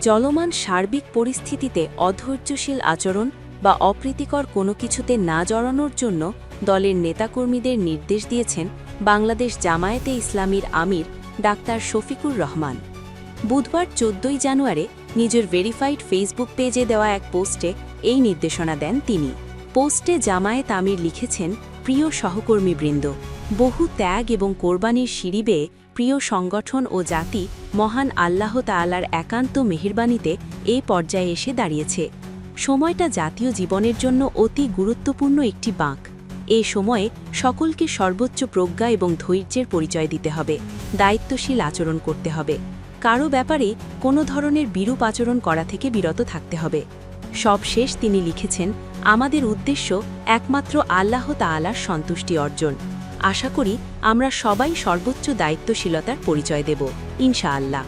চলমান সার্বিক পরিস্থিতিতে অধৈর্যশীল আচরণ বা অপ্রীতিকর কোনো কিছুতে না জড়ানোর জন্য দলের নেতাকর্মীদের নির্দেশ দিয়েছেন বাংলাদেশ জামায়াতে ইসলামীর আমির ডাক্তার শফিকুর রহমান। বুধবার ১৪ জানুয়ারি নিজের ভেরিফাইড ফেসবুক পেজে দেওয়া এক পোস্টে এই নির্দেশনা দেন তিনি। পোস্টে জামায়াত আমির লিখেছেন, প্রিয় সহকর্মীবৃন্দ, বহু ত্যাগ এবং কোরবানির সিঁড়ি বেয়ে প্রিয় সংগঠন ও জাতি মহান আল্লাহ তাআলার একান্ত মেহেরবানিতে এই পর্যায়ে এসে দাঁড়িয়েছে। সময়টা জাতীয় জীবনের জন্য অতি গুরুত্বপূর্ণ একটি বাঁক। এ সময়ে সকলকে সর্বোচ্চ প্রজ্ঞা এবং ধৈর্যের পরিচয় দিতে হবে, দায়িত্বশীল আচরণ করতে হবে, কারো ব্যাপারে কোনো ধরনের বিরূপ আচরণ করা থেকে বিরত থাকতে হবে। সবশেষ তিনি লিখেছেন, আমাদের উদ্দেশ্য একমাত্র আল্লাহ তাআলার সন্তুষ্টি অর্জন। আশা করি আমরা সবাই সর্বোচ্চ দায়িত্বশীলতার পরিচয় দেব, ইনশাআল্লাহ।